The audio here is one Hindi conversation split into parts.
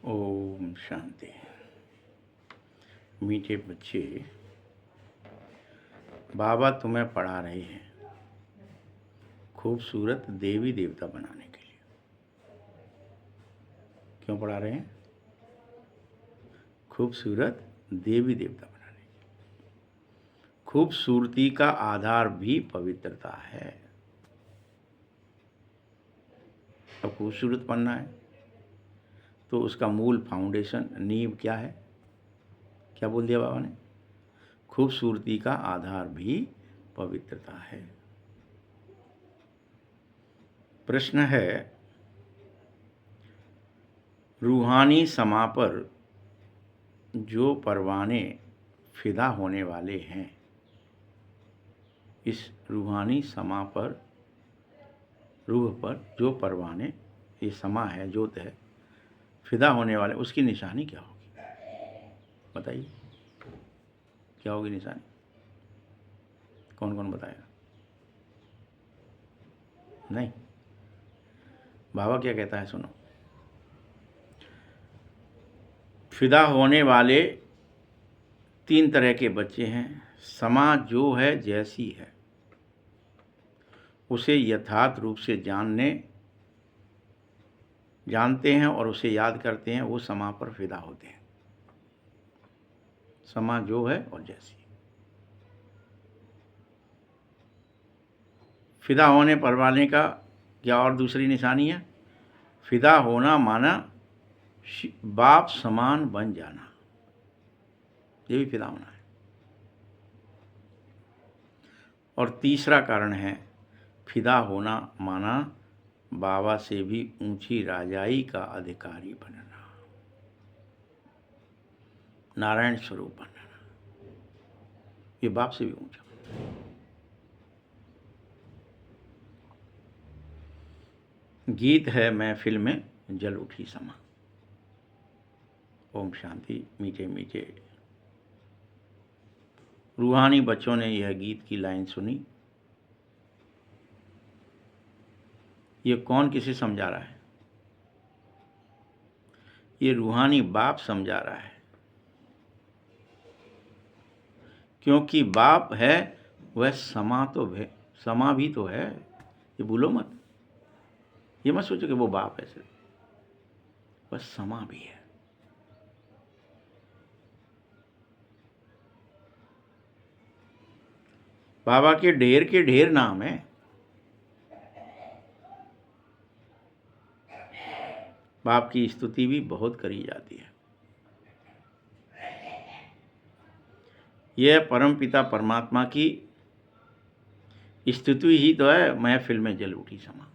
ओम शांति। मीठे बच्चे, बाबा तुम्हें पढ़ा रहे हैं खूबसूरत देवी देवता बनाने के लिए। क्यों पढ़ा रहे हैं? खूबसूरत देवी देवता बनाने के लिए। खूबसूरती का आधार भी पवित्रता है। अब खूबसूरत बनना है तो उसका मूल फाउंडेशन, नींव क्या है? क्या बोल दिया बाबा ने? खूबसूरती का आधार भी पवित्रता है। प्रश्न है, रूहानी समा पर जो परवाने फिदा होने वाले हैं, इस रूहानी समा पर, रूह पर जो परवाने, ये समा है, जोत है, फिदा होने वाले, उसकी निशानी क्या होगी? बताइए, क्या होगी निशानी? कौन कौन बताएगा? नहीं, बाबा क्या कहता है सुनो। फिदा होने वाले 3 तरह के बच्चे हैं। समा जो है, जैसी है, उसे यथार्थ रूप से जानते हैं और उसे याद करते हैं, वो समा पर फिदा होते हैं। समा जो है और जैसी। फिदा होने परवाने का क्या और दूसरी निशानी है? फिदा होना माना बाप समान बन जाना, ये भी फिदा होना है। और तीसरा कारण है, फिदा होना माना बाबा से भी ऊंची राजाई का अधिकारी बनना, नारायण स्वरूप बनना, ये बाप से भी ऊंचा। गीत है महफिल में जल उठी समा। ओम शांति। मीठे मीठे रूहानी बच्चों ने यह गीत की लाइन सुनी। ये कौन किसे समझा रहा है? ये रूहानी बाप समझा रहा है, क्योंकि बाप है वह समा तो है, समा भी तो है। ये भूलो मत, ये मत सोचो कि वो बाप है सिर्फ, वह समा भी है। बाबा के ढेर नाम है। बाप की स्तुति भी बहुत करी जाती है। यह परमपिता परमात्मा की स्तुति ही तो है महफिल में जल उठी समा।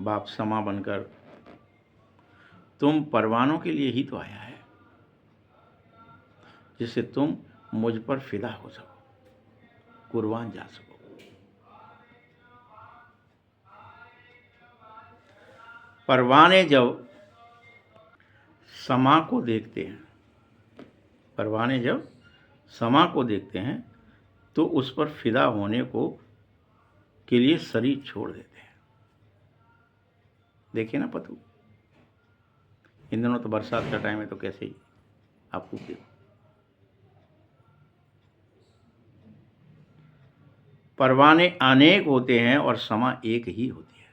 बाप समा बनकर तुम परवानों के लिए ही तो आया है, जिससे तुम मुझ पर फिदा हो सको, कुर्बान जा सको। परवाने जब समा को देखते हैं, परवाने जब समा को देखते हैं तो उस पर फिदा होने को के लिए शरीर छोड़ देते हैं। देखिए ना पतू, इन दिनों तो बरसात का टाइम है तो कैसे ही आप खूब देखो। परवाने अनेक होते हैं और समा एक ही होती है,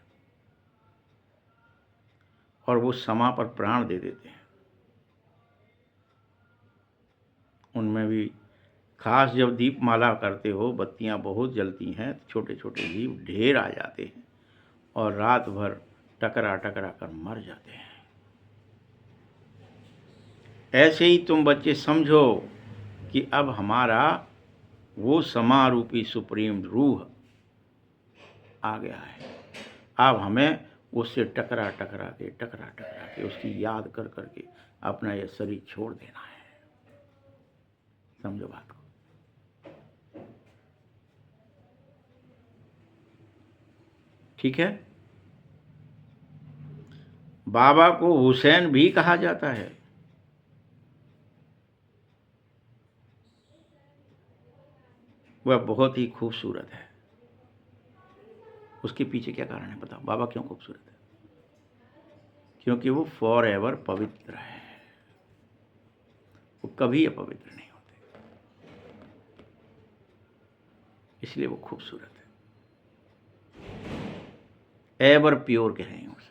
और वो समा पर प्राण दे देते हैं। उनमें भी खास जब दीपमाला करते हो, बत्तियां बहुत जलती हैं, छोटे छोटे जीव ढेर आ जाते हैं और रात भर टकरा टकरा कर मर जाते हैं। ऐसे ही तुम बच्चे समझो कि अब हमारा वो समारूपी सुप्रीम रूह आ गया है। अब हमें उससे टकरा टकरा के उसकी याद कर करके अपना यह शरीर छोड़ देना है। समझो बात को। ठीक है। बाबा को हुसैन भी कहा जाता है। वह बहुत ही खूबसूरत है। उसके पीछे क्या कारण है बताओ? बाबा क्यों खूबसूरत है? क्योंकि वो फॉर एवर पवित्र है, वो कभी अपवित्र नहीं होते, इसलिए वो खूबसूरत है। एवर प्योर कह रहे हैं उसे।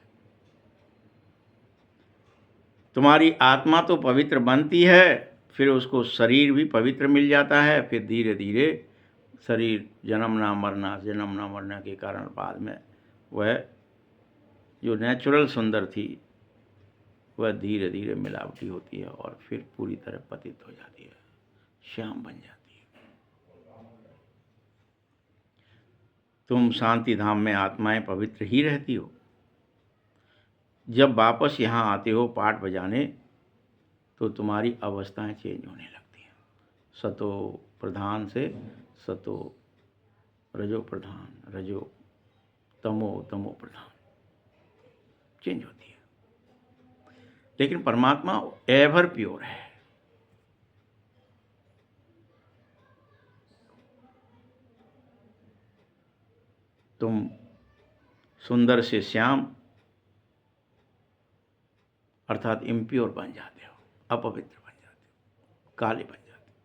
तुम्हारी आत्मा तो पवित्र बनती है, फिर उसको शरीर भी पवित्र मिल जाता है, फिर धीरे धीरे शरीर जन्मना मरना के कारण बाद में वह जो नेचुरल सुंदर थी वह धीरे धीरे मिलावटी होती है और फिर पूरी तरह पतित हो जाती है, श्याम बन जाती है। तुम शांति धाम में आत्माएं पवित्र ही रहती हो। जब वापस यहाँ आते हो पाठ बजाने तो तुम्हारी अवस्थाएं चेंज होने लगती हैं। सतो प्रधान से सतो रजो प्रधान, रजो तमो प्रधान चेंज होती है। लेकिन परमात्मा एवर प्योर है। तुम सुंदर से श्याम अर्थात इम्प्योर बन जाते हो, अपवित्र बन जाते हो, काले बन जाते हो।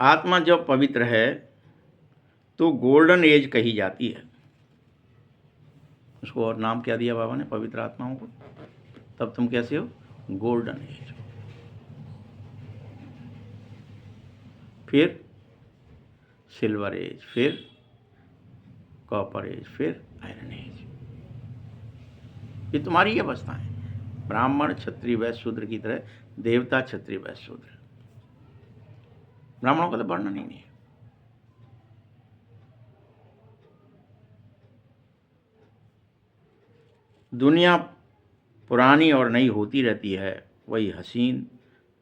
आत्मा जब पवित्र है तो गोल्डन एज कही जाती है। उसको और नाम क्या दिया बाबा ने पवित्र आत्माओं को? तब तुम कैसे हो? Golden age. फिर सिल्वर एज, फिर कॉपर एज, फिर आयरन एज। ये तुम्हारी अवस्था है। ब्राह्मण क्षत्रिय वैश्य शूद्र की तरह देवता क्षत्रिय वैश्य शूद्र। ब्राह्मणों का तो वर्णन ही नहीं है। दुनिया पुरानी और नई होती रहती है, वही हसीन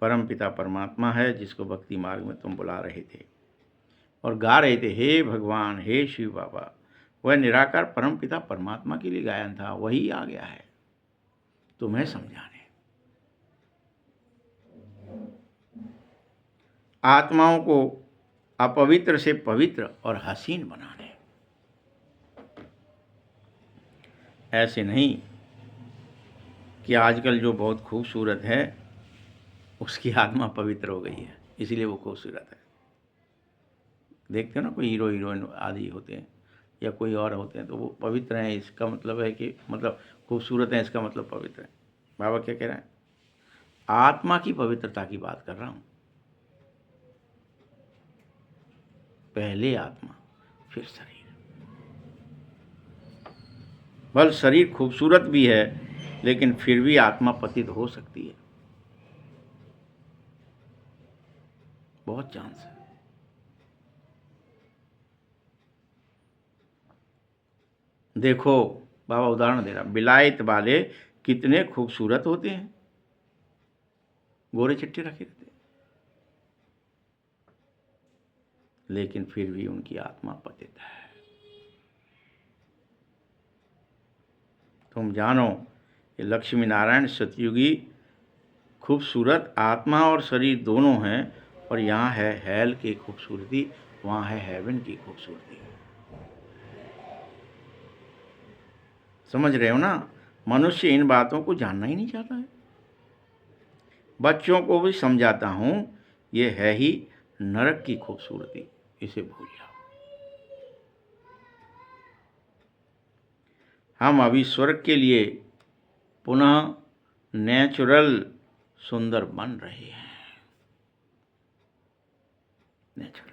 परमपिता परमात्मा है जिसको भक्ति मार्ग में तुम बुला रहे थे और गा रहे थे, हे भगवान, हे शिव बाबा। वह निराकार परमपिता परमात्मा के लिए गायन था, वही आ गया है तुम्हें समझाने, आत्माओं को अपवित्र से पवित्र और हसीन बनाने। ऐसे नहीं कि आजकल जो बहुत खूबसूरत है उसकी आत्मा पवित्र हो गई है इसीलिए वो खूबसूरत है। देखते हो ना, कोई हीरो हीरोइन आदि होते हैं या कोई और होते हैं तो वो पवित्र हैं, इसका मतलब है कि मतलब खूबसूरत हैं, इसका मतलब पवित्र है। बाबा क्या कह रहे हैं? आत्मा की पवित्रता की बात कर रहा हूं। पहले आत्मा फिर शरीर। बल शरीर खूबसूरत भी है लेकिन फिर भी आत्मा पतित हो सकती है, बहुत चांस है। देखो बाबा उदाहरण दे रहा, बिलायत वाले कितने खूबसूरत होते हैं, गोरे चिट्टे रखे रहते हैं, लेकिन फिर भी उनकी आत्मा पतित है। तुम जानो ये लक्ष्मी नारायण सतयुगी खूबसूरत आत्मा और शरीर दोनों हैं और यहाँ है हेल की खूबसूरती, वहाँ है हेवन की खूबसूरती। समझ रहे हो ना? मनुष्य इन बातों को जानना ही नहीं चाहता है। बच्चों को भी समझाता हूँ, ये है ही नरक की खूबसूरती, इसे भूल जाओ। हम अभी स्वर्ग के लिए पुनः नेचुरल सुंदर बन रहे हैं। नेचुरल।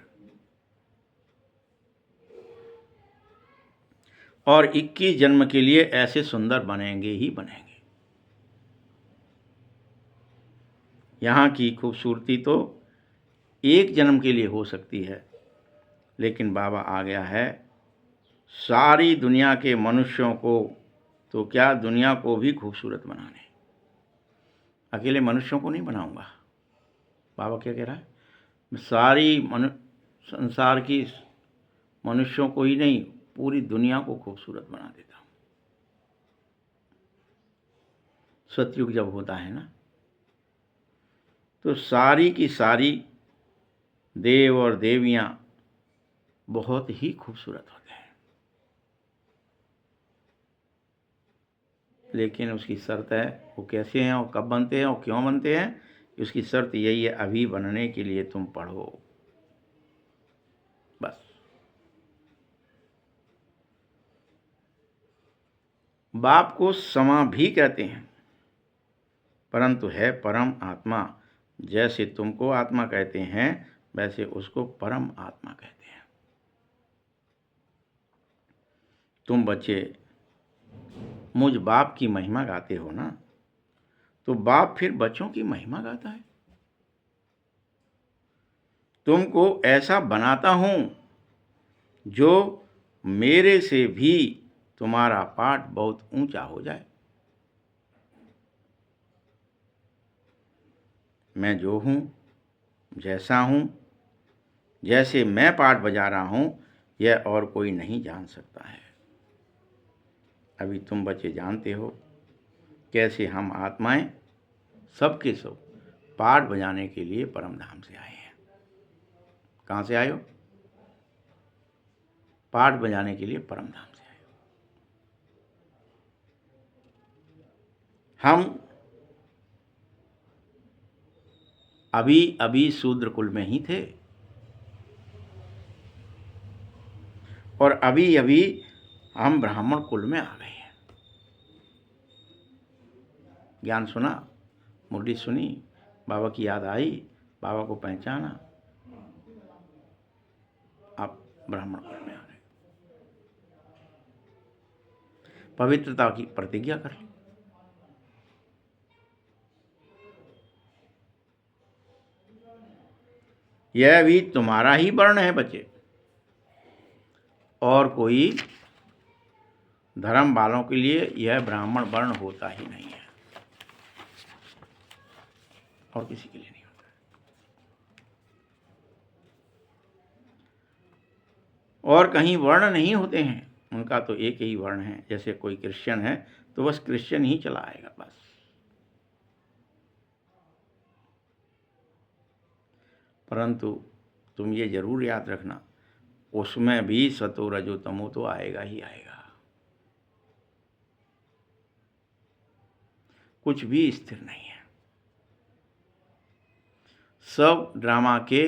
और 21 जन्म के लिए ऐसे सुंदर बनेंगे ही बनेंगे। यहाँ की खूबसूरती तो एक जन्म के लिए हो सकती है, लेकिन बाबा आ गया है सारी दुनिया के मनुष्यों को, तो क्या दुनिया को भी खूबसूरत बनाने। अकेले मनुष्यों को नहीं बनाऊंगा। बाबा क्या कह रहा है? सारी संसार की मनुष्यों को ही नहीं, पूरी दुनिया को खूबसूरत बना देता हूँ। सतयुग जब होता है ना, तो सारी की सारी देव और देवियाँ बहुत ही खूबसूरत होते हैं, लेकिन उसकी शर्त है वो कैसे हैं और कब बनते हैं और क्यों बनते हैं। उसकी शर्त यही है, अभी बनने के लिए तुम पढ़ो, बस। बाप को समा भी कहते हैं, परंतु है परम आत्मा। जैसे तुमको आत्मा कहते हैं वैसे उसको परम आत्मा कहते हैं। तुम बच्चे मुझ बाप की महिमा गाते हो ना, तो बाप फिर बच्चों की महिमा गाता है। तुमको ऐसा बनाता हूं जो मेरे से भी तुम्हारा पाठ बहुत ऊंचा हो जाए। मैं जो हूं, जैसा हूं, जैसे मैं पाठ बजा रहा हूं, यह और कोई नहीं जान सकता है। अभी तुम बच्चे जानते हो कैसे हम आत्माएं सब के सब पाठ बजाने के लिए परम धाम से आए हैं। कहाँ से आए हो? पाठ बजाने के लिए परम धाम से आए हो। हम अभी अभी शूद्र कुल में ही थे और अभी अभी हम ब्राह्मण कुल में आ गए हैं। ज्ञान सुना, मुरली सुनी, बाबा की याद आई, बाबा को पहचाना, आप ब्राह्मण कुल में आ गए। पवित्रता की प्रतिज्ञा कर ली। यह भी तुम्हारा ही वर्ण है बच्चे, और कोई धर्म वालों के लिए यह ब्राह्मण वर्ण होता ही नहीं है, और किसी के लिए नहीं होता। और कहीं वर्ण नहीं होते हैं, उनका तो एक ही वर्ण है। जैसे कोई क्रिश्चियन है तो बस क्रिश्चियन ही चला आएगा, बस। परंतु तुम ये जरूर याद रखना, उसमें भी सतो रजो तमो तो आएगा ही आएगा। कुछ भी स्थिर नहीं है, सब ड्रामा के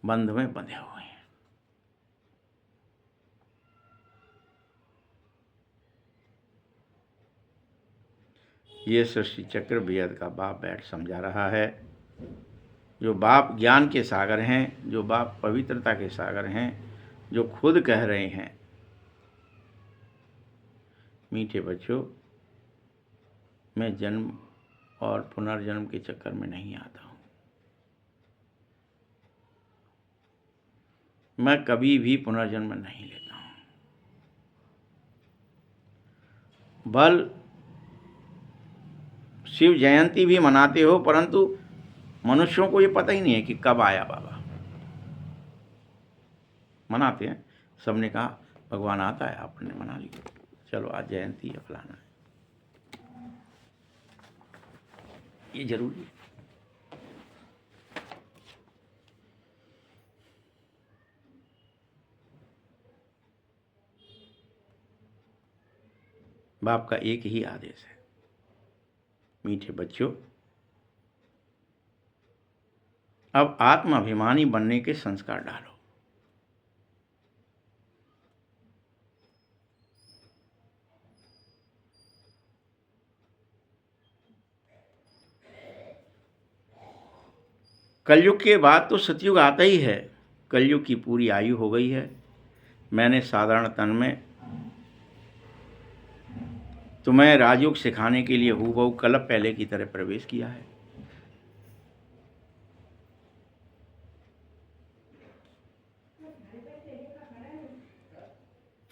बंध में बंधे हुए हैं। ये सृष्टि चक्र बेहद का बाप बैठ समझा रहा है। जो बाप ज्ञान के सागर हैं, जो बाप पवित्रता के सागर हैं, जो खुद कह रहे हैं, मीठे बच्चों, मैं जन्म और पुनर्जन्म के चक्कर में नहीं आता हूँ। मैं कभी भी पुनर्जन्म नहीं लेता हूँ। बल शिव जयंती भी मनाते हो, परंतु मनुष्यों को ये पता ही नहीं है कि कब आया बाबा। मनाते हैं, सबने कहा भगवान आता है, आपने मना लिया, चलो आज जयंती है, फलाना है। ये जरूरी है। बाप का एक ही आदेश है, मीठे बच्चों, अब आत्माभिमानी बनने के संस्कार डालो। कलयुग के बाद तो सतयुग आता ही है। कलयुग की पूरी आयु हो गई है। मैंने साधारण तन में तुम्हें राजयोग सिखाने के लिए हूबहू कल्प पहले की तरह प्रवेश किया है।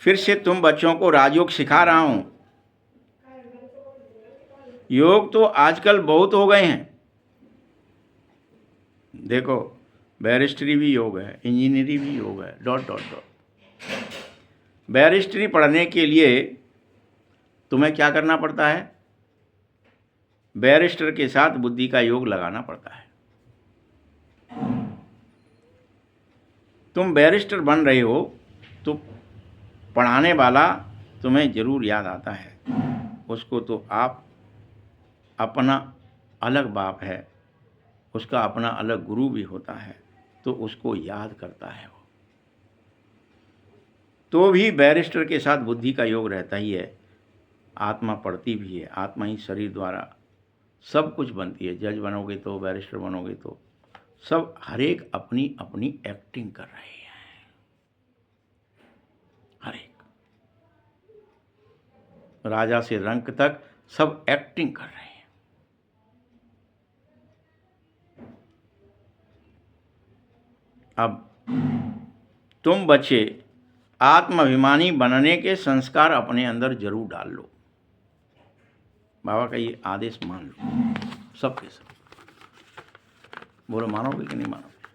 फिर से तुम बच्चों को राजयोग सिखा रहा हूं। योग तो आजकल बहुत हो गए हैं। देखो, बैरिस्ट्री भी योग है, इंजीनियरिंग भी योग है, डॉट डॉट डॉट। बैरिस्ट्री पढ़ने के लिए तुम्हें क्या करना पड़ता है? बैरिस्टर के साथ बुद्धि का योग लगाना पड़ता है। तुम बैरिस्टर बन रहे हो तो पढ़ाने वाला तुम्हें ज़रूर याद आता है। उसको तो आप अपना अलग बाप है, उसका अपना अलग गुरु भी होता है, तो उसको याद करता है वो। तो भी बैरिस्टर के साथ बुद्धि का योग रहता ही है। आत्मा पढ़ती भी है, आत्मा ही शरीर द्वारा सब कुछ बनती है। जज बनोगे तो, बैरिस्टर बनोगे तो, सब हर एक अपनी अपनी एक्टिंग कर रहे हैं। हर एक राजा से रंक तक सब एक्टिंग कर रहे हैं। अब तुम बच्चे आत्माभिमानी बनने के संस्कार अपने अंदर जरूर डाल लो। बाबा का ये आदेश मान लो, सब के सब। बोलो मानोगे कि नहीं मानोगे?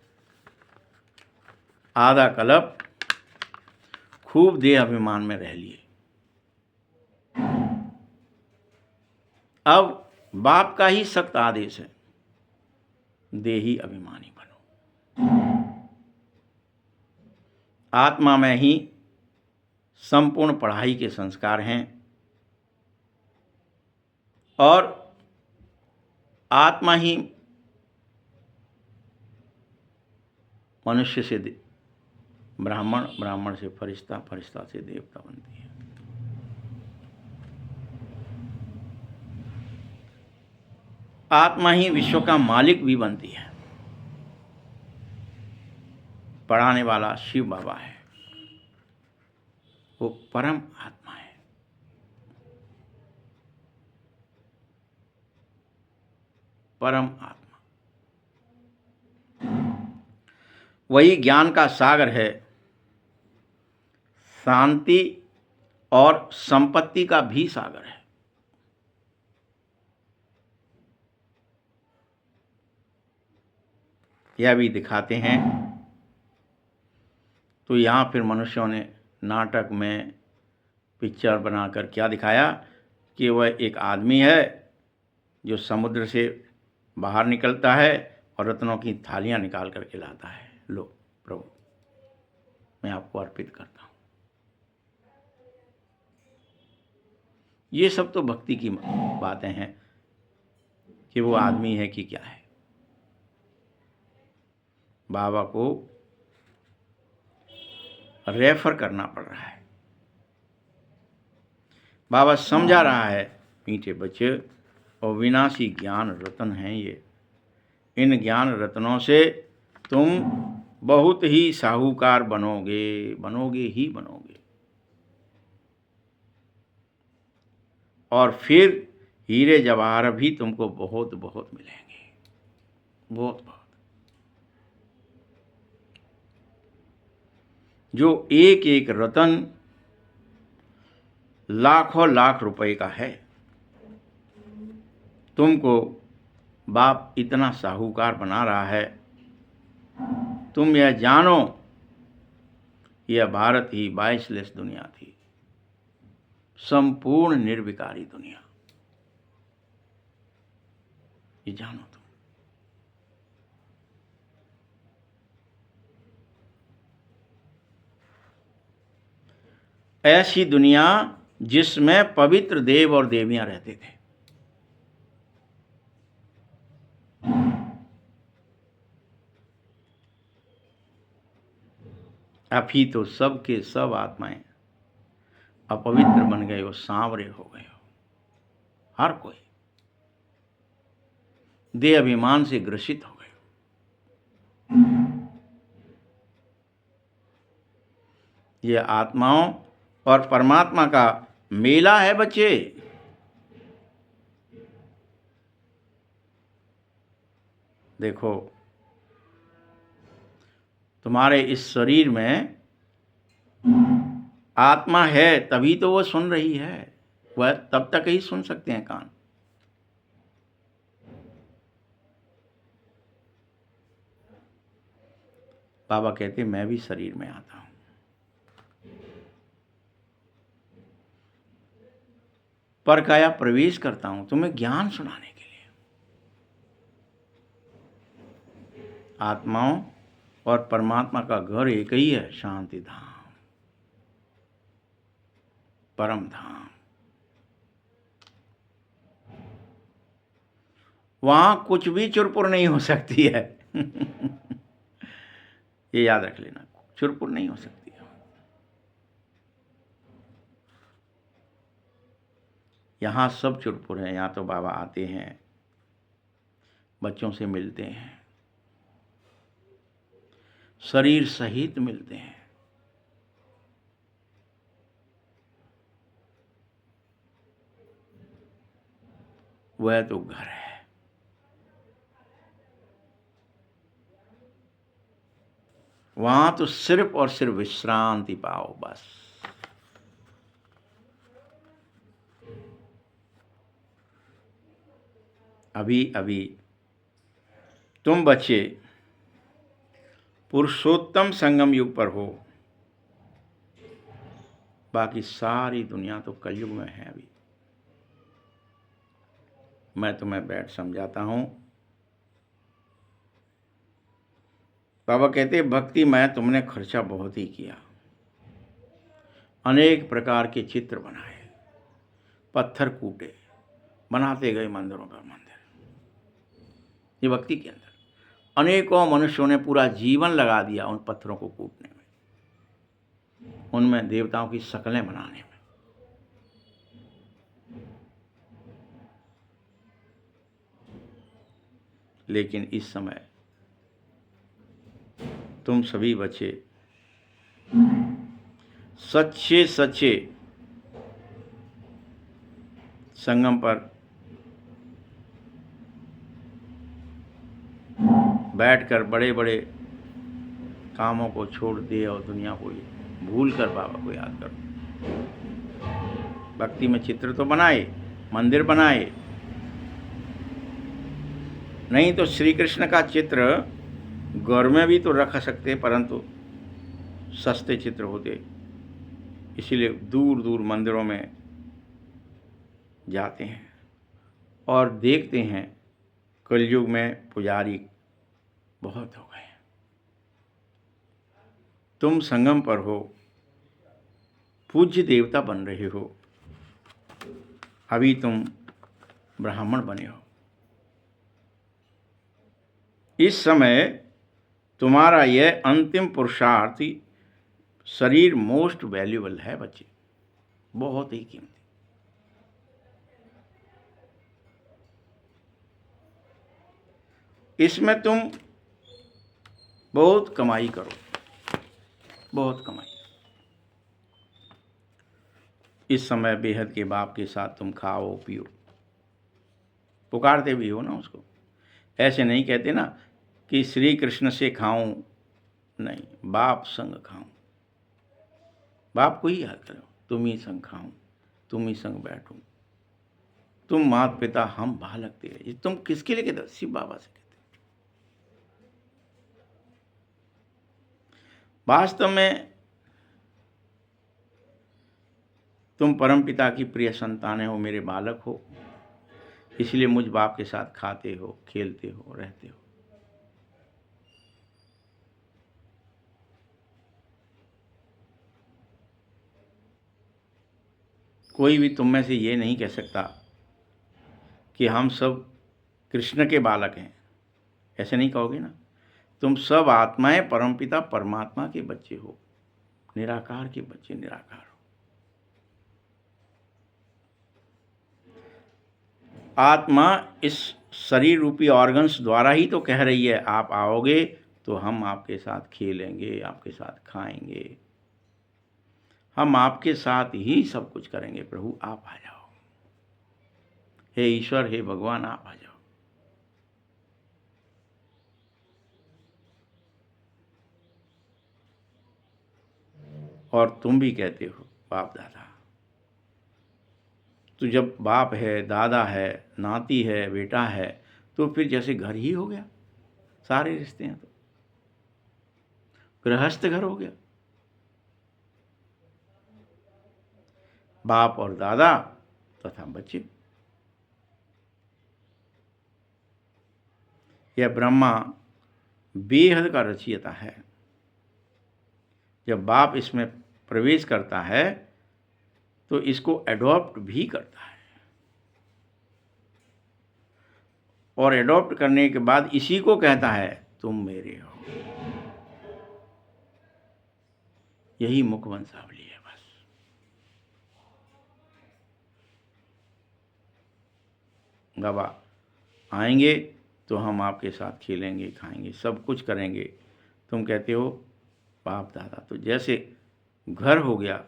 आधा कल्प खूब देह अभिमान में रह लिए। अब बाप का ही सख्त आदेश है, देही अभिमानी बनो। आत्मा में ही संपूर्ण पढ़ाई के संस्कार हैं और आत्मा ही मनुष्य से ब्राह्मण, ब्राह्मण से फरिश्ता, फरिश्ता से देवता बनती है। आत्मा ही विश्व का मालिक भी बनती है। पढ़ाने वाला शिव बाबा है, वो परम आत्मा है। परम आत्मा वही ज्ञान का सागर है, शांति और संपत्ति का भी सागर है। यह भी दिखाते हैं। तो यहाँ फिर मनुष्यों ने नाटक में पिक्चर बनाकर क्या दिखाया कि वह एक आदमी है जो समुद्र से बाहर निकलता है और रत्नों की थालियाँ निकाल करके लाता है। लो प्रभु, मैं आपको अर्पित करता हूँ। ये सब तो भक्ति की बातें हैं कि वो आदमी है कि क्या है। बाबा को रेफर करना पड़ रहा है। बाबा समझा रहा है, मीठे बच्चे और विनाशी ज्ञान रत्न हैं ये। इन ज्ञान रत्नों से तुम बहुत ही साहूकार बनोगे, बनोगे ही बनोगे। और फिर हीरे जवाहर भी तुमको बहुत बहुत मिलेंगे, बहुत बहुत। जो एक एक रतन लाखों लाख रुपए का है। तुमको बाप इतना साहूकार बना रहा है। तुम यह जानो, यह भारत ही 22 दुनिया थी, संपूर्ण निर्विकारी दुनिया। ये जानो तुम। ऐसी दुनिया जिसमें पवित्र देव और देवियां रहते थे। अभी तो सब के सब आत्माएं अपवित्र बन गए हो, सांवरे हो गए हो। हर कोई देह अभिमान से ग्रसित हो गए हो। ये आत्माओं और परमात्मा का मेला है बच्चे। देखो, तुम्हारे इस शरीर में आत्मा है तभी तो वो सुन रही है। वह तब तक ही सुन सकते हैं कान। बाबा कहते मैं भी शरीर में आता हूं, पर काया प्रवेश करता हूं तुम्हें ज्ञान सुनाने के लिए। आत्माओं और परमात्मा का घर एक ही है, शांति धाम, परम धाम। वहां कुछ भी चुरपुर नहीं हो सकती है। ये याद रख लेना, चुरपुर नहीं हो सकती है। यहाँ सब चुरपुर हैं। यहाँ तो बाबा आते हैं, बच्चों से मिलते हैं, शरीर सहित मिलते हैं। वह तो घर है। वहां तो सिर्फ और सिर्फ विश्रांति पाओ बस। अभी अभी तुम बच्चे पुरुषोत्तम संगम युग पर हो, बाकी सारी दुनिया तो कलयुग में है। अभी मैं तुम्हें बैठ समझाता हूं। बाबा कहते, भक्ति में तुमने खर्चा बहुत ही किया, अनेक प्रकार के चित्र बनाए, पत्थर कूटे, बनाते गए मंदिरों पर मंदिर। ये भक्ति के अंदर अनेकों मनुष्यों ने पूरा जीवन लगा दिया उन पत्थरों को कूटने में, उनमें देवताओं की शक्लें बनाने में। लेकिन इस समय तुम सभी बच्चे सच्चे सच्चे संगम पर बैठकर बड़े बड़े कामों को छोड़ दे और दुनिया को भूल कर बाबा को याद करो। भक्ति में चित्र तो बनाए, मंदिर बनाए, नहीं तो श्री कृष्ण का चित्र घर में भी तो रख सकते, परंतु सस्ते चित्र होते, इसीलिए दूर दूर मंदिरों में जाते हैं और देखते हैं कलयुग में पुजारी बहुत हो गए। तुम संगम पर हो, पूज्य देवता बन रहे हो। अभी तुम ब्राह्मण बने हो। इस समय तुम्हारा यह अंतिम पुरुषार्थ शरीर मोस्ट वैल्यूबल है बच्चे, बहुत ही कीमती। इसमें तुम बहुत कमाई करो, बहुत कमाई। इस समय बेहद के बाप के साथ तुम खाओ पियो, पुकारते भी हो ना उसको। ऐसे नहीं कहते ना कि श्री कृष्ण से खाऊं, नहीं, बाप संग खाऊं। बाप को ही याद करो, तुम ही संग खाऊं, तुम ही संग बैठूं, तुम माता पिता हम बालक तेरे। तुम किसके लिए कहते हो? शिव बाबा से कहते। वास्तव में तुम परम पिता की प्रिय संतानें हो, मेरे बालक हो, इसलिए मुझ बाप के साथ खाते हो, खेलते हो, रहते हो। कोई भी तुम में से ये नहीं कह सकता कि हम सब कृष्ण के बालक हैं, ऐसे नहीं कहोगे ना। तुम सब आत्माएं परमपिता परमात्मा के बच्चे हो, निराकार के बच्चे, निराकार हो। आत्मा इस शरीर रूपी ऑर्गन्स द्वारा ही तो कह रही है, आप आओगे तो हम आपके साथ खेलेंगे, आपके साथ खाएंगे, हम आपके साथ ही सब कुछ करेंगे। प्रभु आप आ जाओ, हे ईश्वर, हे भगवान, आप आ जाओ। और तुम भी कहते हो बाप दादा। तो जब बाप है, दादा है, नाती है, बेटा है, तो फिर जैसे घर ही हो गया। सारे रिश्ते हैं तो गृहस्थ घर हो गया। बाप और दादा तथा बच्चे। यह ब्रह्मा बेहद का रचयिता है। जब बाप इसमें प्रवेश करता है तो इसको एडॉप्ट भी करता है, और एडॉप्ट करने के बाद इसी को कहता है तुम मेरे हो। यही मुख वंशावली है बस। गवा आएंगे तो हम आपके साथ खेलेंगे, खाएंगे, सब कुछ करेंगे। तुम कहते हो बाप दादा, तो जैसे घर हो गया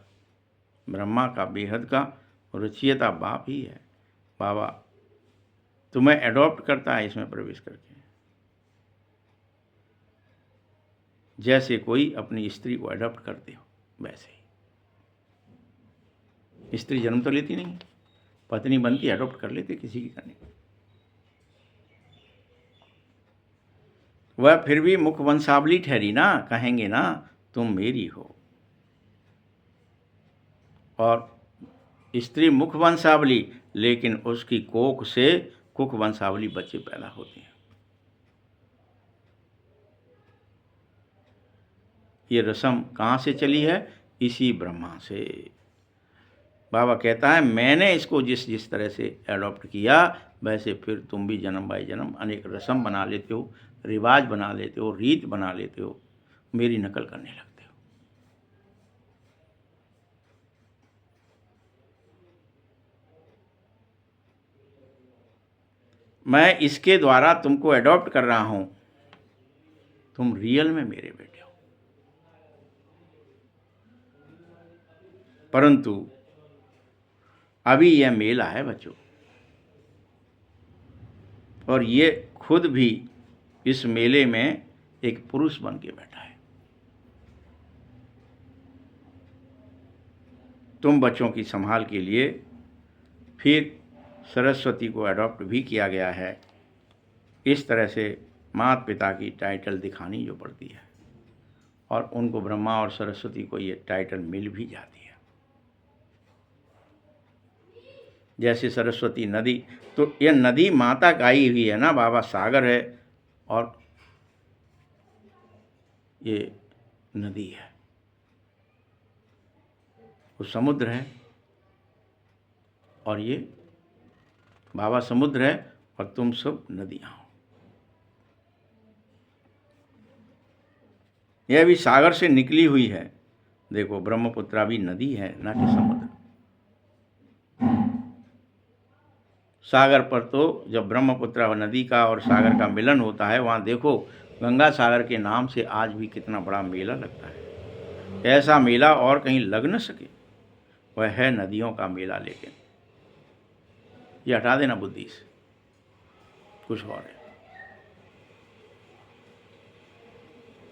ब्रह्मा का, बेहद का, रचयिता बाप ही है। बाबा तुम्हें एडॉप्ट करता है इसमें प्रवेश करके, जैसे कोई अपनी स्त्री को एडॉप्ट करते हो वैसे ही। स्त्री जन्म तो लेती नहीं, पत्नी बनती, एडॉप्ट कर लेते किसी की करने। वह फिर भी मुख वंशावली ठहरी ना, कहेंगे ना तुम मेरी हो। और स्त्री मुख वंशावली, लेकिन उसकी कोख से कुख वंशावली बच्चे पैदा होते हैं। ये रस्म कहाँ से चली है? इसी ब्रह्मा से। बाबा कहता है मैंने इसको जिस जिस तरह से एडॉप्ट किया, वैसे फिर तुम भी जन्म बाई जन्म अनेक रस्म बना लेते हो, रिवाज बना लेते हो, रीत बना लेते हो, मेरी नकल करने लगते हो। मैं इसके द्वारा तुमको एडॉप्ट कर रहा हूं, तुम रियल में मेरे बेटे हो। परंतु अभी यह मेला है बच्चों, और ये खुद भी इस मेले में एक पुरुष बन के बैठा है। तुम बच्चों की संभाल के लिए फिर सरस्वती को अडॉप्ट भी किया गया है। इस तरह से माता पिता की टाइटल दिखानी जो पड़ती है, और उनको ब्रह्मा और सरस्वती को ये टाइटल मिल भी जाती है। जैसे सरस्वती नदी, तो यह नदी माता का ही हुई है ना, बाबा सागर है और ये नदी है, वो समुद्र है और ये बाबा समुद्र है और तुम सब नदियाँ हो। यह भी सागर से निकली हुई है। देखो ब्रह्मपुत्रा भी नदी है, ना कि समुद्र। सागर पर तो जब ब्रह्मपुत्रा नदी का और सागर का मिलन होता है, वहाँ देखो गंगा सागर के नाम से आज भी कितना बड़ा मेला लगता है। ऐसा मेला और कहीं लग न सके, वह है नदियों का मेला। लेकिन ये हटा देना बुद्धि से, कुछ और है।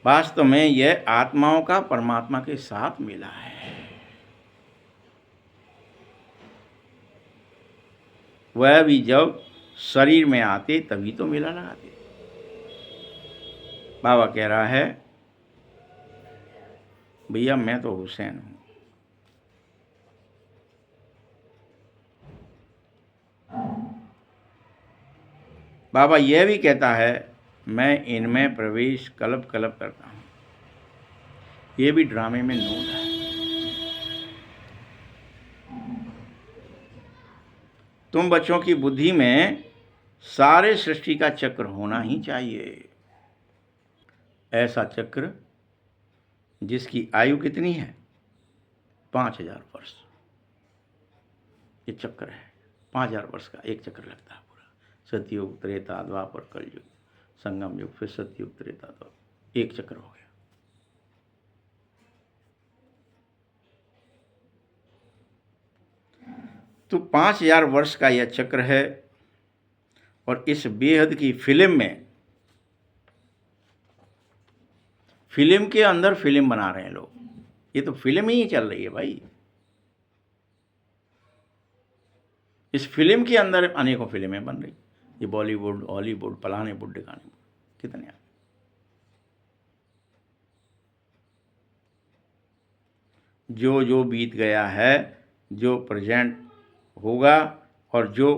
वास्तव में यह आत्माओं का परमात्मा के साथ मेला है। वह भी जब शरीर में आते तभी तो मेला लगाते। बाबा कह रहा है भैया मैं तो हुसैन हूं। बाबा यह भी कहता है मैं इनमें प्रवेश कल्प कल्प करता हूं। ये भी ड्रामे में नोट है। तुम बच्चों की बुद्धि में सारे सृष्टि का चक्र होना ही चाहिए। ऐसा चक्र जिसकी आयु कितनी है? 5000 वर्ष। ये चक्र है, 5000 वर्ष का एक चक्र लगता है पूरा। सतयुग, त्रेता, द्वापर, कलयुग, संगम युग, फिर सतयुग, त्रेता, द्वापर, एक चक्र हो गया। तो 5000 वर्ष का यह चक्र है, और इस बेहद की फिल्म में, फिल्म के अंदर फिल्म बना रहे हैं लोग। ये तो फिल्म ही चल रही है भाई। इस फिल्म के अंदर अनेकों फिल्में बन रही। ये बॉलीवुड, हॉलीवुड, फलाने बुड ढिकाने बुड, कितने। जो जो बीत गया है, जो प्रेजेंट होगा और जो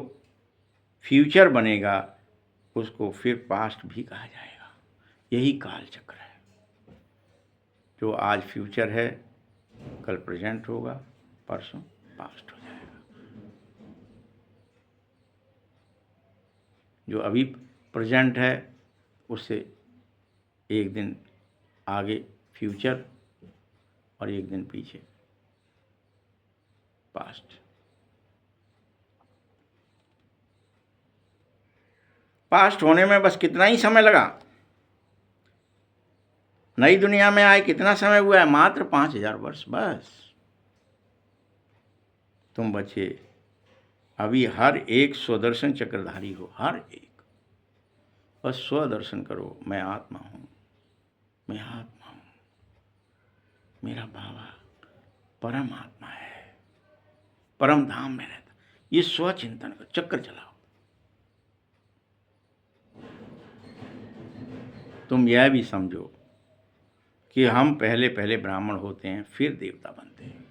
फ्यूचर बनेगा, उसको फिर पास्ट भी कहा जाएगा। यही काल चक्र है। जो आज फ्यूचर है, कल प्रेजेंट होगा, परसों पास्ट हो जाएगा। जो अभी प्रेजेंट है उससे एक दिन आगे फ्यूचर और एक दिन पीछे पास्ट। पास्ट होने में बस कितना ही समय लगा। नई दुनिया में आए कितना समय हुआ है? मात्र 5000 वर्ष बस। तुम बच्चे अभी हर एक स्वदर्शन चक्रधारी हो, हर एक। बस स्वदर्शन करो, मैं आत्मा हूं, मैं आत्मा हूं, मेरा बाबा परम आत्मा है, परम धाम में रहता। ये स्वचिंतन का चक्कर चलाओ। तुम यह भी समझो कि हम पहले पहले ब्राह्मण होते हैं, फिर देवता बनते हैं।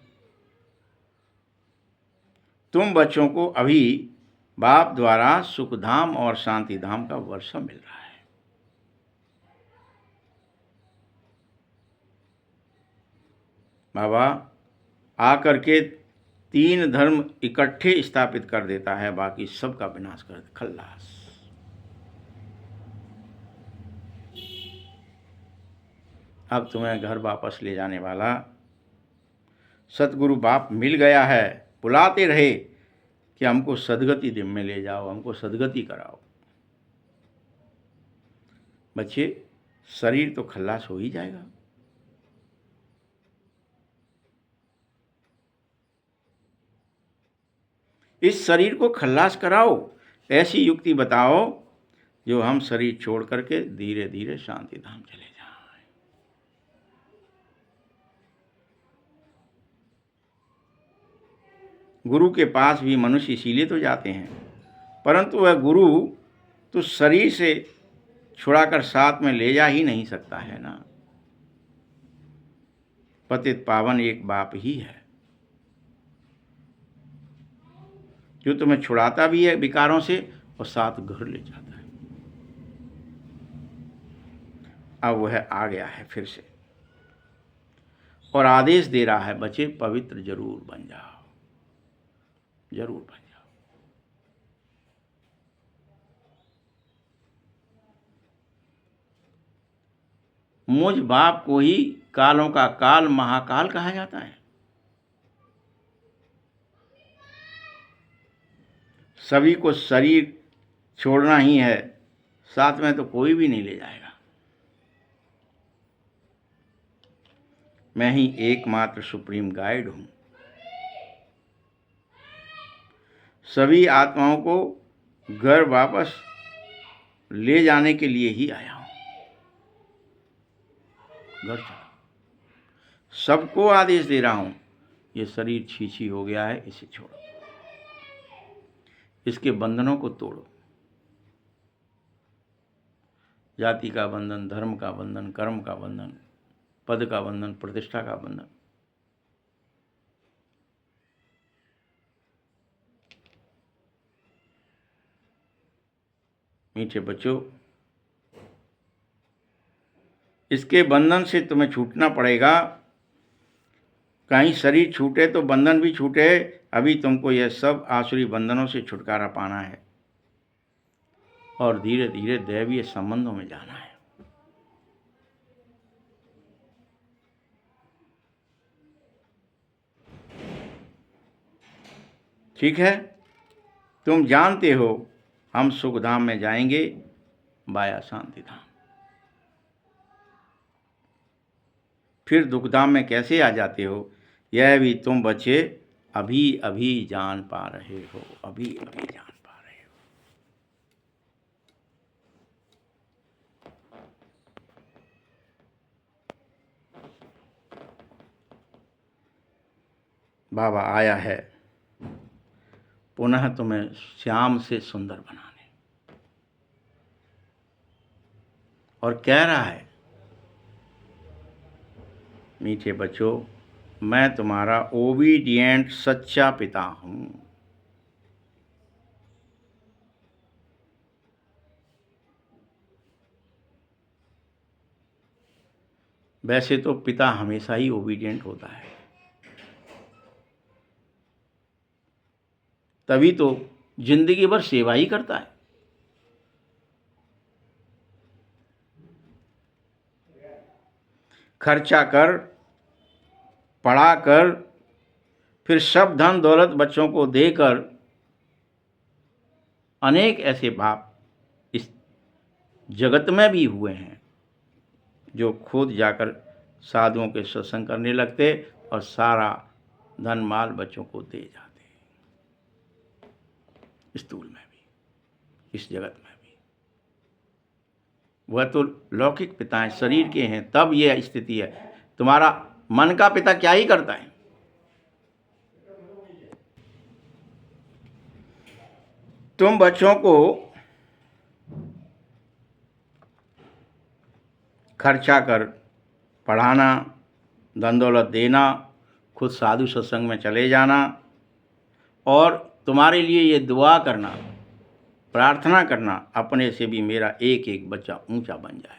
तुम बच्चों को अभी बाप द्वारा सुखधाम और शांतिधाम का वर्षा मिल रहा है। बाबा आकर के 3 धर्म इकट्ठे स्थापित कर देता है, बाकी सबका विनाश कर देता, खल्लास। अब तुम्हें घर वापस ले जाने वाला सतगुरु बाप मिल गया है। बुलाते रहे कि हमको सदगति दिन में ले जाओ, हमको सदगति कराओ। बच्चे, शरीर तो खल्लास हो ही जाएगा। इस शरीर को खल्लास कराओ, ऐसी युक्ति बताओ जो हम शरीर छोड़ करके धीरे धीरे शांति धाम चले जाएं। गुरु के पास भी मनुष्य इसीलिए तो जाते हैं, परंतु वह गुरु तो शरीर से छुड़ाकर साथ में ले जा ही नहीं सकता है ना। पतित पावन एक बाप ही है जो तुम्हें छुड़ाता भी है विकारों से और साथ घर ले जाता है। अब वह आ गया है फिर से और आदेश दे रहा है, बच्चे पवित्र जरूर बन जाओ, जरूर बन जाओ। मुझ बाप को ही कालों का काल महाकाल कहा जाता है। सभी को शरीर छोड़ना ही है, साथ में तो कोई भी नहीं ले जाएगा। मैं ही एकमात्र सुप्रीम गाइड हूं। सभी आत्माओं को घर वापस ले जाने के लिए ही आया हूं। घर चलो, सबको आदेश दे रहा हूं, ये शरीर छीछी हो गया है, इसे छोड़ो, इसके बंधनों को तोड़ो। जाति का बंधन, धर्म का बंधन, कर्म का बंधन, पद का बंधन, प्रतिष्ठा का बंधन। मीठे बच्चों, इसके बंधन से तुम्हें छूटना पड़ेगा। कहीं शरीर छूटे तो बंधन भी छूटे। अभी तुमको यह सब आसुरी बंधनों से छुटकारा पाना है और धीरे धीरे दैवीय संबंधों में जाना है। ठीक है, तुम जानते हो हम सुखधाम में जाएंगे बाया शांति धाम। फिर दुखधाम में कैसे आ जाते हो, यह भी तुम बच्चे अभी अभी जान पा रहे हो, अभी अभी जान पा रहे हो। बाबा आया है पुनः तुम्हें श्याम से सुंदर बनाने, और कह रहा है, मीठे बच्चों, मैं तुम्हारा ओबीडिएंट सच्चा पिता हूं। वैसे तो पिता हमेशा ही ओबीडिएंट होता है, तभी तो जिंदगी भर सेवा ही करता है। खर्चा कर, पढ़ा कर, फिर सब धन दौलत बच्चों को देकर अनेक ऐसे बाप इस जगत में भी हुए हैं जो खुद जाकर साधुओं के सत्संग करने लगते और सारा धन माल बच्चों को दे जाते, स्थूल में भी, इस जगत में भी। वह तो लौकिक पिताएं शरीर के हैं, तब यह स्थिति है। तुम्हारा मन का पिता क्या ही करता है? तुम बच्चों को खर्चा कर पढ़ाना, धन दौलत देना, खुद साधु सत्संग में चले जाना और तुम्हारे लिए ये दुआ करना, प्रार्थना करना, अपने से भी मेरा एक एक बच्चा ऊंचा बन जाए।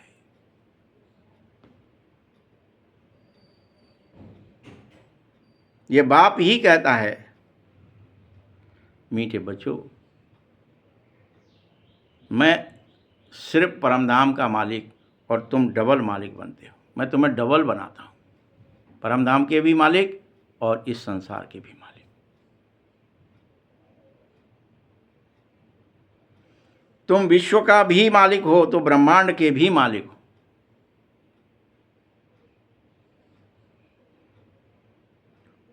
ये बाप ही कहता है, मीठे बच्चों, मैं सिर्फ परमधाम का मालिक और तुम डबल मालिक बनते हो। मैं तुम्हें डबल बनाता हूँ, परमधाम के भी मालिक और इस संसार के भी मालिक। तुम विश्व का भी मालिक हो तो ब्रह्मांड के भी मालिक हो।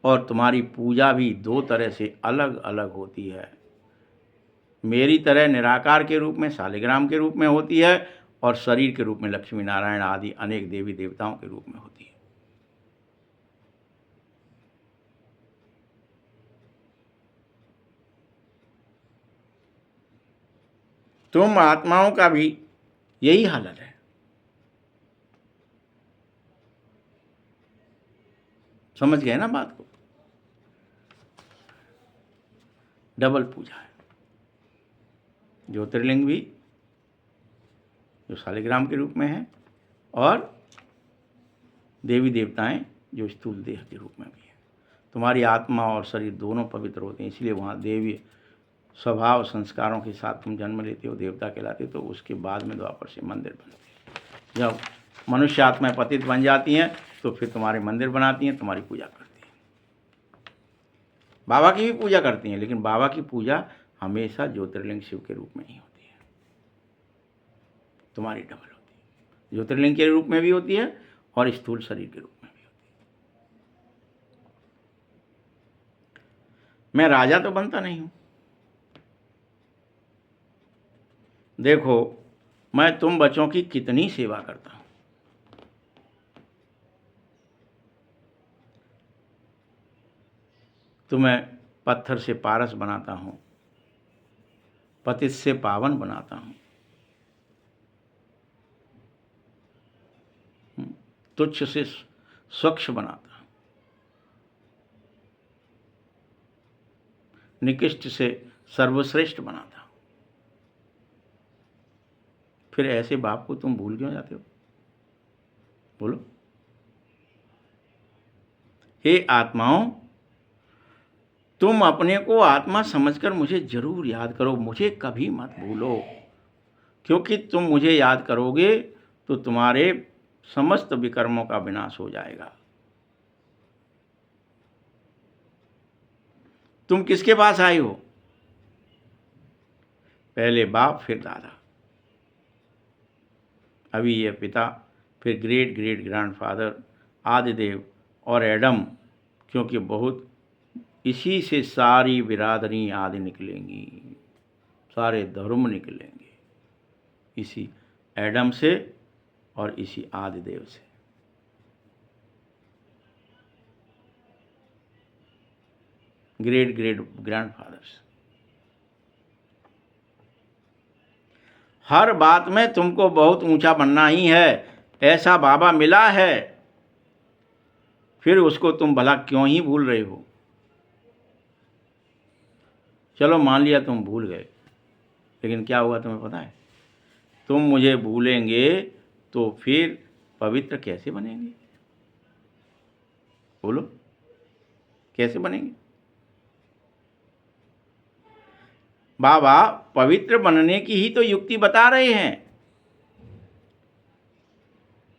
और तुम्हारी पूजा भी दो तरह से अलग अलग होती है। मेरी तरह निराकार के रूप में, शालिग्राम के रूप में होती है, और शरीर के रूप में लक्ष्मी नारायण आदि अनेक देवी देवताओं के रूप में होती है। तुम आत्माओं का भी यही हालत है। समझ गए ना बात को? डबल पूजा है। ज्योतिर्लिंग भी जो शालिग्राम के रूप में है, और देवी देवताएं जो स्थूल देह के रूप में भी है। तुम्हारी आत्मा और शरीर दोनों पवित्र होते हैं, इसलिए वहाँ देवी स्वभाव संस्कारों के साथ तुम जन्म लेते हो, देवता कहलाते हो। तो उसके बाद में द्वापर से मंदिर बनते हैं। जब मनुष्य आत्माएं पतित बन जाती हैं तो फिर तुम्हारे मंदिर बनाती हैं, तुम्हारी पूजा करती हैं। बाबा की भी पूजा करती हैं, लेकिन बाबा की पूजा हमेशा ज्योतिर्लिंग शिव के रूप में ही होती है। तुम्हारी डबल होती है, ज्योतिर्लिंग के रूप में भी होती है और स्थूल शरीर के रूप में भी होती है। मैं राजा तो बनता नहीं हूं। देखो, मैं तुम बच्चों की कितनी सेवा करता हूं। तुम्हें पत्थर से पारस बनाता हूं, पतित से पावन बनाता हूं, तुच्छ से स्वच्छ बनाता हूं, निकृष्ट से सर्वश्रेष्ठ बनाता हूं। फिर ऐसे बाप को तुम भूल क्यों जाते हो? बोलो। हे आत्माओं, तुम अपने को आत्मा समझकर मुझे जरूर याद करो, मुझे कभी मत भूलो। क्योंकि तुम मुझे याद करोगे तो तुम्हारे समस्त विकर्मों का विनाश हो जाएगा। तुम किसके पास आए हो? पहले बाप, फिर दादा, अभी यह पिता, फिर ग्रेट ग्रेट ग्रैंडफादर आदिदेव और एडम, क्योंकि बहुत इसी से सारी बिरादरी आदि निकलेंगी, सारे धर्म निकलेंगे इसी एडम से और इसी आदिदेव से। Great great grandfathers. हर बात में तुमको बहुत ऊंचा बनना ही है, ऐसा बाबा मिला है। फिर उसको तुम भला क्यों ही भूल रहे हो? चलो मान लिया तुम भूल गए, लेकिन क्या हुआ तुम्हें पता है? तुम मुझे भूलेंगे तो फिर पवित्र कैसे बनेंगे? बोलो कैसे बनेंगे? बाबा पवित्र बनने की ही तो युक्ति बता रहे हैं।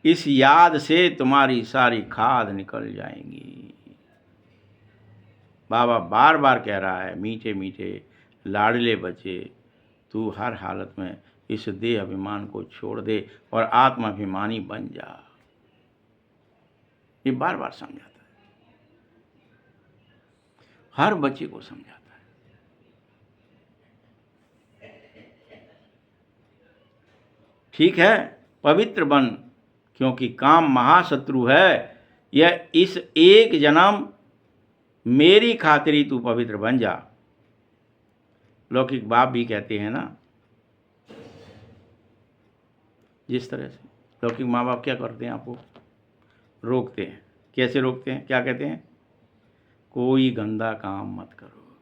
इस याद से तुम्हारी सारी खाद निकल जाएंगी। बाबा बार बार कह रहा है, मीठे मीठे लाडले बच्चे, तू हर हालत में इस देह अभिमान को छोड़ दे और आत्माभिमानी बन जा। ये बार बार समझाता है, हर बच्चे को समझाता है। ठीक है, पवित्र बन, क्योंकि काम महाशत्रु है। यह इस एक जन्म मेरी खातिरी तू पवित्र बन जा। लौकिक बाप भी कहते हैं ना, जिस तरह से लौकिक माँ बाप क्या करते हैं, आपको रोकते हैं। कैसे रोकते हैं? क्या कहते हैं? कोई गंदा काम मत करो,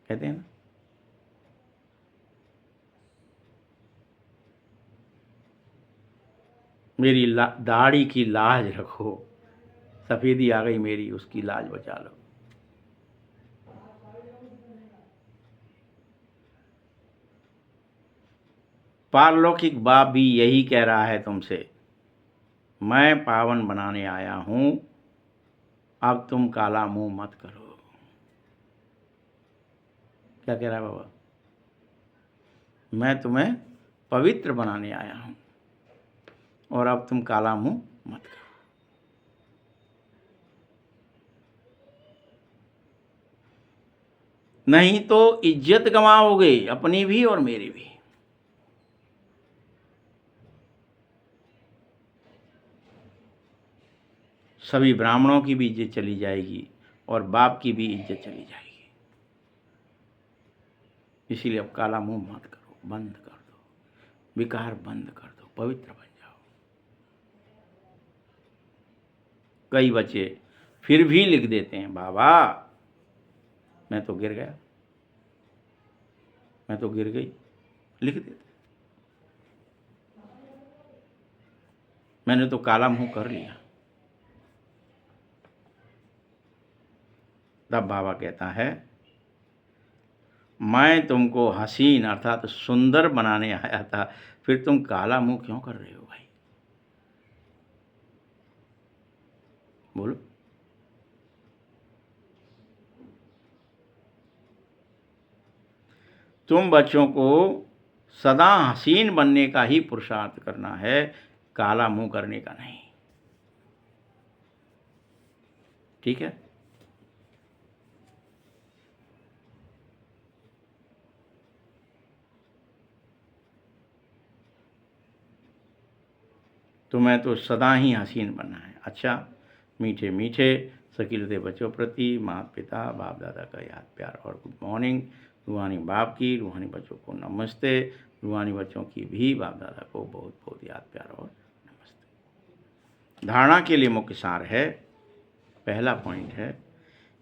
कहते हैं ना। मेरी दाढ़ी की लाज रखो, सफ़ेदी आ गई मेरी, उसकी लाज बचा लो। पारलौकिक बाप भी यही कह रहा है तुमसे, मैं पावन बनाने आया हूं, अब तुम काला मुंह मत करो। क्या कह रहा है बाबा? मैं तुम्हें पवित्र बनाने आया हूं और अब तुम काला मुंह मत करो। नहीं तो इज्जत गंवाओगे, अपनी भी और मेरी भी। सभी ब्राह्मणों की भी इज्जत चली जाएगी और बाप की भी इज्जत चली जाएगी। इसीलिए अब काला मुंह मत करो, बंद कर दो, विकार बंद कर दो, पवित्र बन जाओ। कई बच्चे फिर भी लिख देते हैं, बाबा मैं तो गिर गया, मैं तो गिर गई, लिख देते। मैंने तो काला मुंह कर लिया। तब बाबा कहता है, मैं तुमको हसीन अर्थात सुंदर बनाने आया था, फिर तुम काला मुंह क्यों कर रहे हो भाई? बोलो। तुम बच्चों को सदा हसीन बनने का ही पुरुषार्थ करना है, काला मुंह करने का नहीं। ठीक है? तुम्हें तो सदा ही हसीन बनना है। अच्छा, मीठे मीठे सकीलते बच्चों प्रति माता पिता बाप दादा का याद प्यार और गुड मॉर्निंग। रूहानी बाप की, रूहानी बच्चों को नमस्ते। रूहानी बच्चों की भी बाप दादा को बहुत बहुत याद प्यार और नमस्ते। धारणा के लिए मुख्य सार है, पहला पॉइंट है,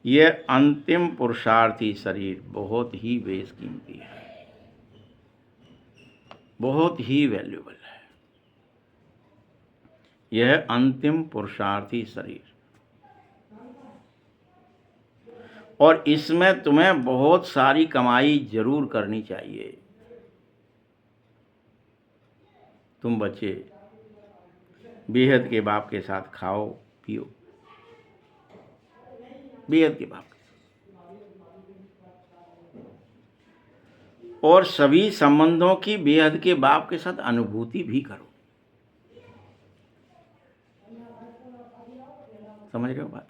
यह अंतिम पुरुषार्थी शरीर बहुत ही बेशकीमती है, बहुत ही वैल्यूबल है। यह अंतिम पुरुषार्थी शरीर, और इसमें तुम्हें बहुत सारी कमाई जरूर करनी चाहिए। तुम बच्चे बेहद के बाप के साथ खाओ पियो, बेहद के बाप, और सभी संबंधों की बेहद के बाप के साथ अनुभूति भी करो। समझ रहे हो बात?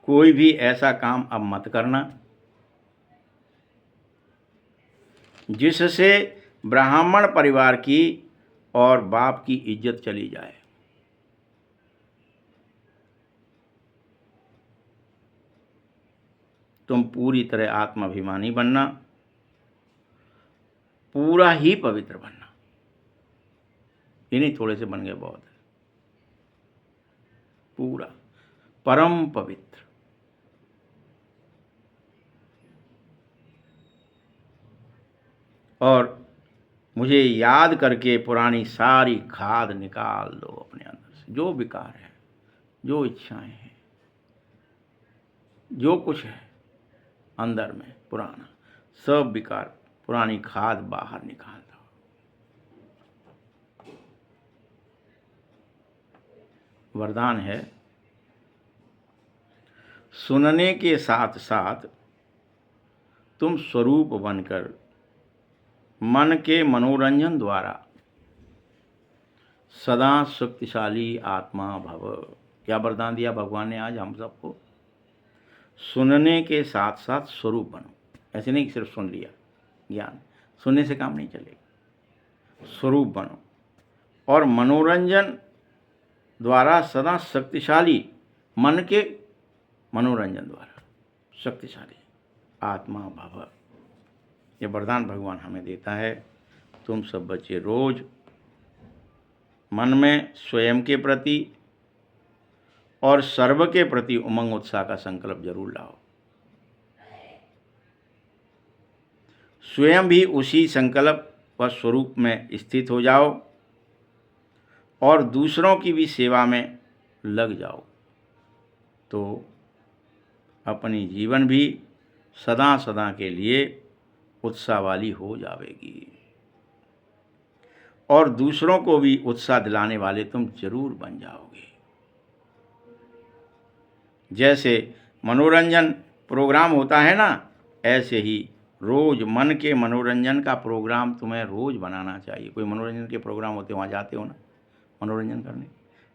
कोई भी ऐसा काम अब मत करना जिससे ब्राह्मण परिवार की और बाप की इज्जत चली जाए। तुम पूरी तरह आत्माभिमानी बनना, पूरा ही पवित्र बनना। ये नहीं थोड़े से बन गए बहुत है, पूरा परम पवित्र। और मुझे याद करके पुरानी सारी खाद निकाल दो अपने अंदर से। जो विकार है, जो इच्छाएं हैं, जो कुछ है अंदर में पुराना, सब विकार, पुरानी खाद बाहर निकाल दो। वरदान है, सुनने के साथ साथ तुम स्वरूप बनकर मन के मनोरंजन द्वारा सदा शक्तिशाली आत्मा भव। क्या वरदान दिया भगवान ने आज हम सबको? सुनने के साथ साथ स्वरूप बनो। ऐसे नहीं कि सिर्फ सुन लिया ज्ञान, सुनने से काम नहीं चलेगा। स्वरूप बनो और मनोरंजन द्वारा सदा शक्तिशाली, मन के मनोरंजन द्वारा शक्तिशाली आत्मा भव। ये वरदान भगवान हमें देता है। तुम सब बच्चे रोज मन में स्वयं के प्रति और सर्व के प्रति उमंग उत्साह का संकल्प जरूर लाओ। स्वयं भी उसी संकल्प व स्वरूप में स्थित हो जाओ और दूसरों की भी सेवा में लग जाओ, तो अपनी जीवन भी सदा सदा के लिए उत्साह वाली हो जाएगी और दूसरों को भी उत्साह दिलाने वाले तुम जरूर बन जाओगे। जैसे मनोरंजन प्रोग्राम होता है ना, ऐसे ही रोज मन के मनोरंजन का प्रोग्राम तुम्हें रोज बनाना चाहिए। कोई मनोरंजन के प्रोग्राम होते वहाँ जाते हो ना मनोरंजन करने,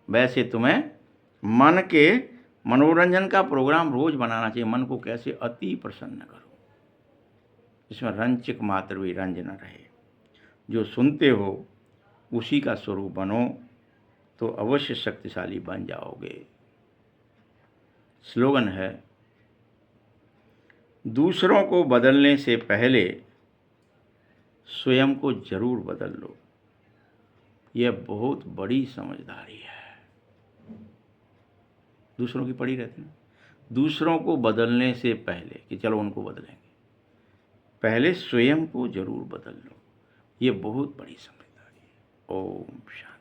वैसे तुम्हें मन के मनोरंजन का प्रोग्राम रोज बनाना चाहिए। मन को कैसे? अति प्रसन्न करो, इसमें रंचिक मात्र भी रंज न रहे। जो सुनते हो उसी का स्वरूप बनो, तो अवश्य शक्तिशाली बन जाओगे। स्लोगन है, दूसरों को बदलने से पहले स्वयं को जरूर बदल लो। यह बहुत बड़ी समझदारी है। दूसरों की पड़ी रहती है, दूसरों को बदलने से पहले कि चलो उनको बदलेंगे, पहले स्वयं को जरूर बदल लो। ये बहुत बड़ी समझदारी है। ओम शांति।